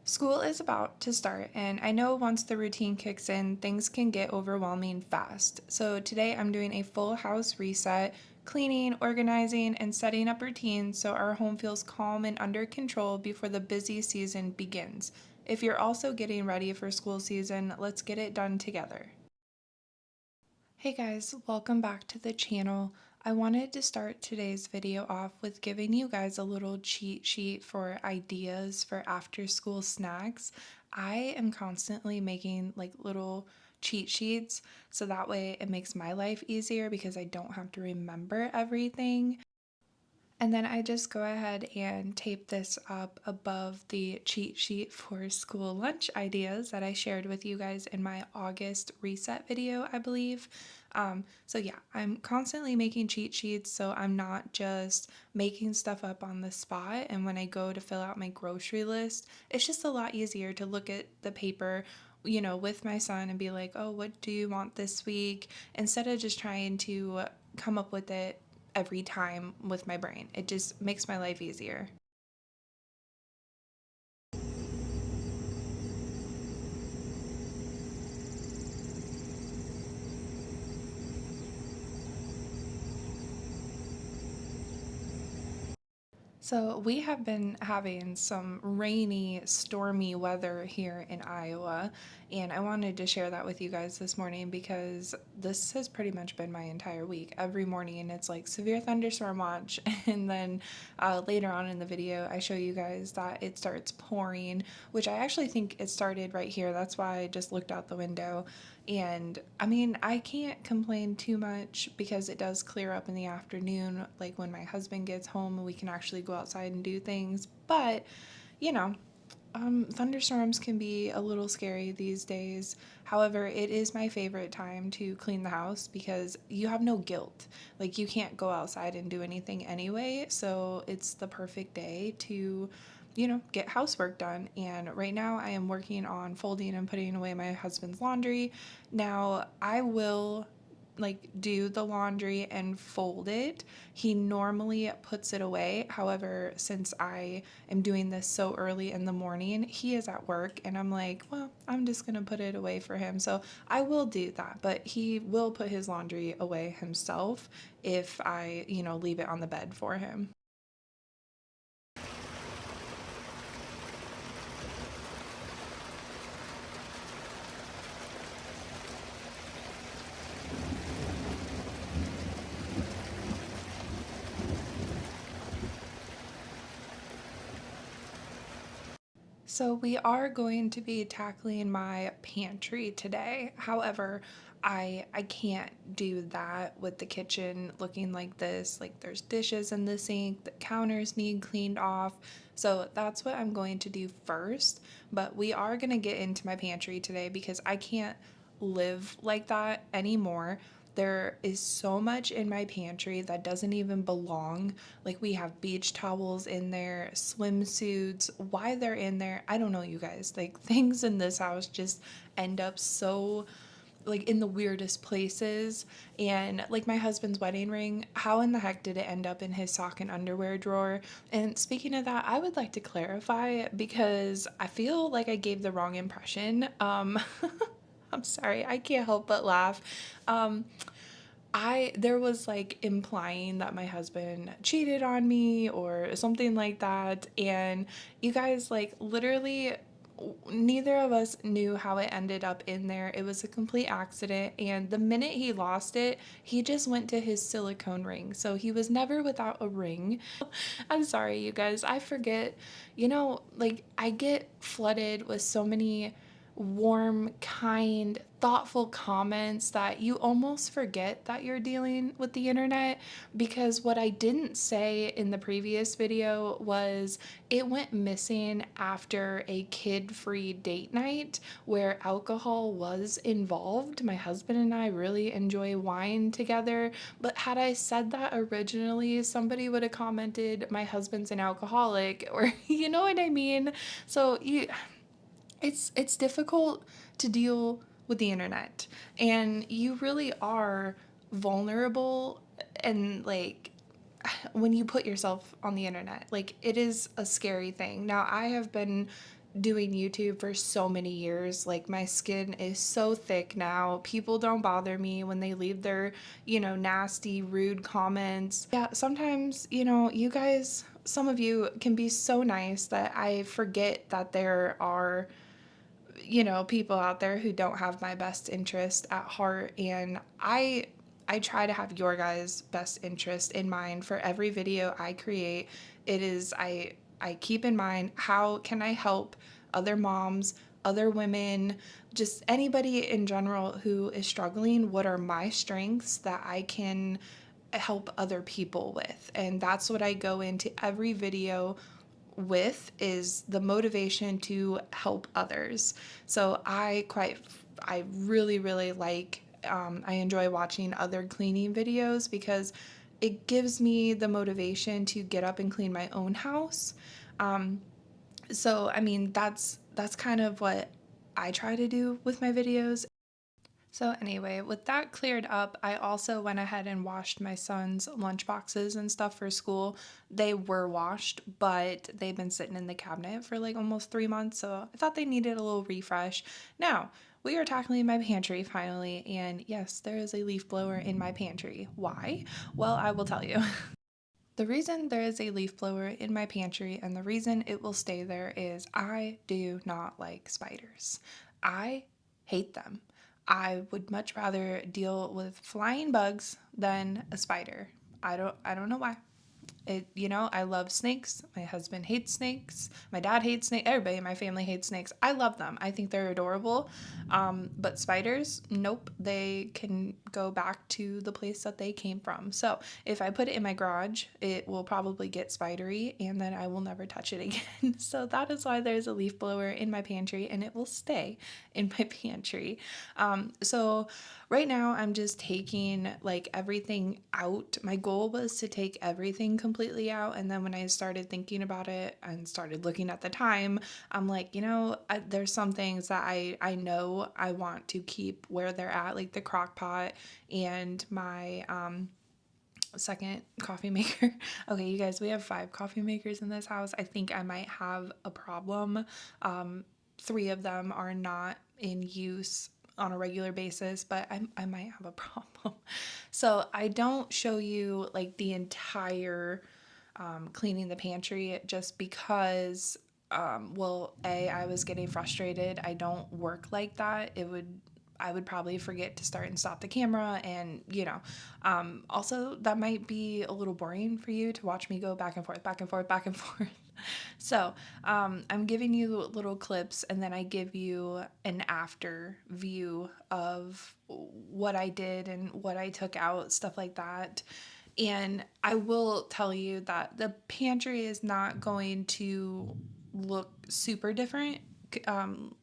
School is about to start, and I know once the routine kicks in, things can get overwhelming fast. So today I'm doing a full house reset, cleaning, organizing, and setting up routines so our home feels calm and under control before the busy season begins. If you're also getting ready for school season, let's get it done together. Hey guys, welcome back to the channel. I wanted to start today's video off with giving you guys a little cheat sheet for ideas for after school snacks. I am constantly making like little cheat sheets so that way it makes my life easier because I don't have to remember everything. And then I just go ahead and tape this up above the cheat sheet for school lunch ideas that I shared with you guys in my August reset video, I believe. So yeah, I'm constantly making cheat sheets so I'm not just making stuff up on the spot. And when I go to fill out my grocery list, it's just a lot easier to look at the paper, with my son and be like, oh, what do you want this week? Instead of just trying to come up with it every time with my brain. It just makes my life easier. So, we have been having some rainy, stormy weather here in Iowa, and I wanted to share that with you guys this morning because this has pretty much been my entire week. Every morning, it's like severe thunderstorm watch, and then later on in the video, I show you guys that it starts pouring, which I actually think it started right here. That's why I just looked out the window. And I mean, I can't complain too much because it does clear up in the afternoon, like when my husband gets home and we can actually go outside and do things. But, you know, thunderstorms can be a little scary these days. However, it is my favorite time to clean the house because you have no guilt. Like, you can't go outside and do anything anyway, so it's the perfect day to get housework done. And right now I am working on folding and putting away my husband's laundry. Now, I will like do the laundry and fold it. He normally puts it away. However, since I am doing this so early in the morning, he is at work and I'm like, well, I'm just going to put it away for him. So I will do that, but he will put his laundry away himself if I, leave it on the bed for him. So we are going to be tackling my pantry today. However, I can't do that with the kitchen looking like this. Like there's dishes in the sink, the counters need cleaned off. So that's what I'm going to do first. But we are going to get into my pantry today because I can't live like that anymore. There is so much in my pantry that doesn't even belong. Like we have beach towels in there, swimsuits. Why they're in there, I don't know, you guys. Like things in this house just end up so like in the weirdest places. And like my husband's wedding ring, how in the heck did it end up in his sock and underwear drawer? And speaking of that, I would like to clarify because I feel like I gave the wrong impression. I'm sorry, I can't help but laugh. Um, there was like implying that my husband cheated on me or something like that, and you guys, like, literally neither of us knew how it ended up in there. It was a complete accident, and the minute he lost it, he just went to his silicone ring. So he was never without a ring. I'm sorry, you guys. I forget, like I get flooded with so many warm, kind, thoughtful comments that you almost forget that you're dealing with the internet. Because what I didn't say in the previous video was it went missing after a kid-free date night where alcohol was involved. My husband and I really enjoy wine together, but had I said that originally, somebody would have commented, my husband's an alcoholic, or you know what I mean? So it's difficult to deal with the internet, and you really are vulnerable, and like when you put yourself on the internet, like it is a scary thing. Now I have been doing YouTube for so many years. Like my skin is so thick now. People don't bother me when they leave their, nasty, rude comments. Yeah, sometimes, you guys, some of you can be so nice that I forget that there are, people out there who don't have my best interest at heart, and I try to have your guys' best interest in mind for every video I create. It is I keep in mind, how can I help other moms, other women, just anybody in general who is struggling? What are my strengths that I can help other people with? And that's what I go into every video with, is the motivation to help others. So I really, really like, I enjoy watching other cleaning videos because it gives me the motivation to get up and clean my own house. Um, so I mean, that's kind of what I try to do with my videos. So, anyway, with that cleared up, I also went ahead and washed my son's lunch boxes and stuff for school. They were washed, but they've been sitting in the cabinet for like almost 3 months, so I thought they needed a little refresh. Now, we are tackling my pantry finally, and yes, there is a leaf blower in my pantry. Why? Well, I will tell you. The reason there is a leaf blower in my pantry and the reason it will stay there is I do not like spiders. I hate them. I would much rather deal with flying bugs than a spider. I don't know why. I love snakes. My husband hates snakes. My dad hates snakes. Everybody in my family hates snakes. I love them. I think they're adorable. But spiders, nope. They can go back to the place that they came from. So if I put it in my garage, it will probably get spidery and then I will never touch it again. So that is why there's a leaf blower in my pantry and it will stay in my pantry. So right now I'm just taking like everything out. My goal was to take everything completely out, and then when I started thinking about it and started looking at the time, I'm like, there's some things that I know I want to keep where they're at, like the crock pot and my second coffee maker. Okay, you guys, we have 5 coffee makers in this house. I think I might have a problem. 3 of them are not in use on a regular basis, but I might have a problem. So I don't show you like the entire cleaning the pantry just because, well, I was getting frustrated. I don't work like that. I would probably forget to start and stop the camera, and also that might be a little boring for you to watch me go back and forth, back and forth, back and forth. So I'm giving you little clips, and then I give you an after view of what I did and what I took out, stuff like that. And I will tell you that the pantry is not going to look super different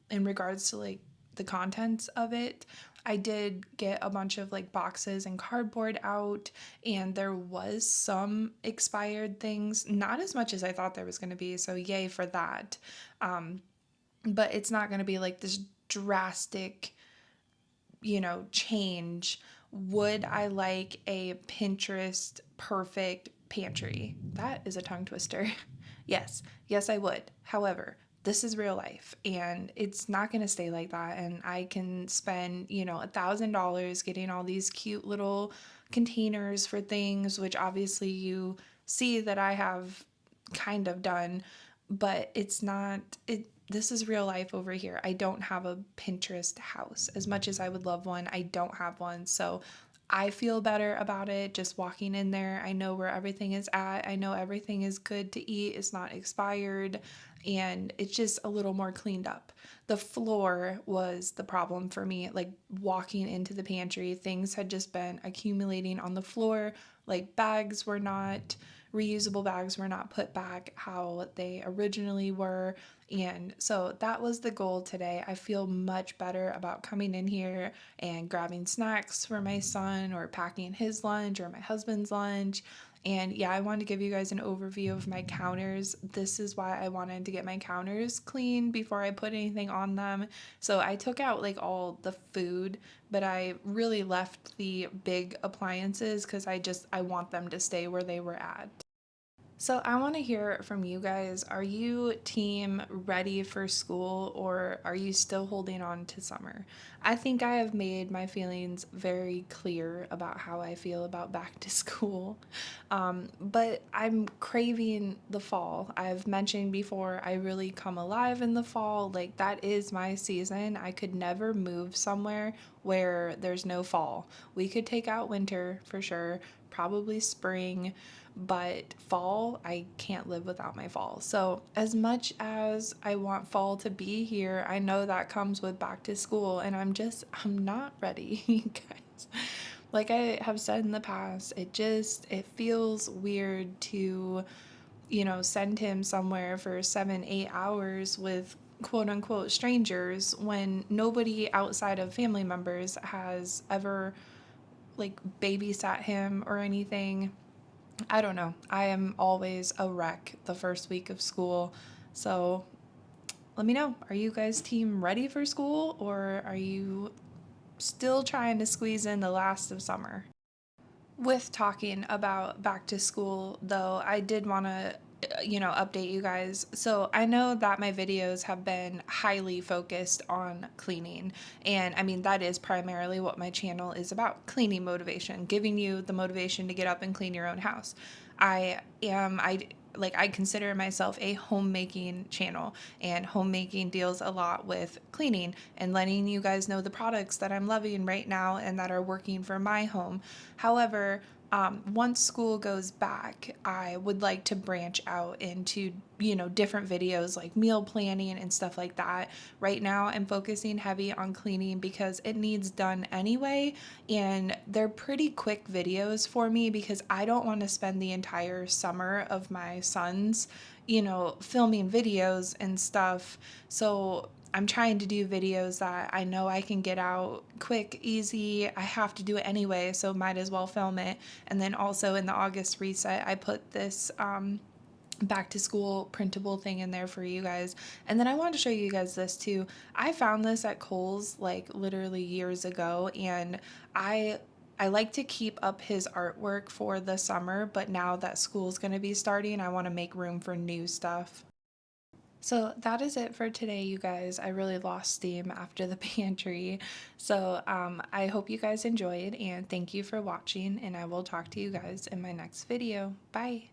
in regards to like the contents of it. I did get a bunch of like boxes and cardboard out, and there was some expired things, not as much as I thought there was going to be. So, yay for that. But it's not going to be like this drastic, change. Would I like a Pinterest perfect pantry? That is a tongue twister. Yes, yes, I would. However, this is real life and it's not going to stay like that. And I can spend, $1,000 getting all these cute little containers for things, which obviously you see that I have kind of done, but it's not it this is real life over here. I don't have a Pinterest house. As much as I would love one, I don't have one. So I feel better about it just walking in there. I know where everything is at. I know everything is good to eat. It's not expired, and it's just a little more cleaned up. The floor was the problem for me. Like walking into the pantry, things had just been accumulating on the floor. Like reusable bags were not put back how they originally were. And so that was the goal today. I feel much better about coming in here and grabbing snacks for my son or packing his lunch or my husband's lunch. And yeah, I wanted to give you guys an overview of my counters. This is why I wanted to get my counters clean before I put anything on them. So I took out like all the food, but I really left the big appliances because I want them to stay where they were at. So I want to hear from you guys. Are you team ready for school or are you still holding on to summer? I think I have made my feelings very clear about how I feel about back to school. But I'm craving the fall. I've mentioned before, I really come alive in the fall. Like, that is my season. I could never move somewhere where there's no fall. We could take out winter for sure, probably spring, but fall, I can't live without my fall. So, as much as I want fall to be here, I know that comes with back to school, and I'm not ready, you guys. Like I have said in the past, it feels weird to, send him somewhere for 7, 8 hours with quote unquote strangers when nobody outside of family members has ever like babysat him or anything. I don't know. I am always a wreck the first week of school. So let me know. Are you guys team ready for school or are you still trying to squeeze in the last of summer? With talking about back to school, though, I did want to, update you guys. So I know that my videos have been highly focused on cleaning. And I mean, that is primarily what my channel is about, cleaning motivation, giving you the motivation to get up and clean your own house. I consider myself a homemaking channel, and homemaking deals a lot with cleaning and letting you guys know the products that I'm loving right now and that are working for my home. However, once school goes back, I would like to branch out into, different videos like meal planning and stuff like that. Right now, I'm focusing heavy on cleaning because it needs done anyway, and they're pretty quick videos for me because I don't want to spend the entire summer of my son's, filming videos and stuff. So I'm trying to do videos that I know I can get out quick, easy. I have to do it anyway, so might as well film it. And then also in the August reset, I put this back to school printable thing in there for you guys. And then I wanted to show you guys this too. I found this at Kohl's like literally years ago, and I I like to keep up his artwork for the summer, but now that school's going to be starting, I want to make room for new stuff. So that is it for today, you guys. I really lost steam after the pantry. So I hope you guys enjoyed and thank you for watching, and I will talk to you guys in my next video. Bye.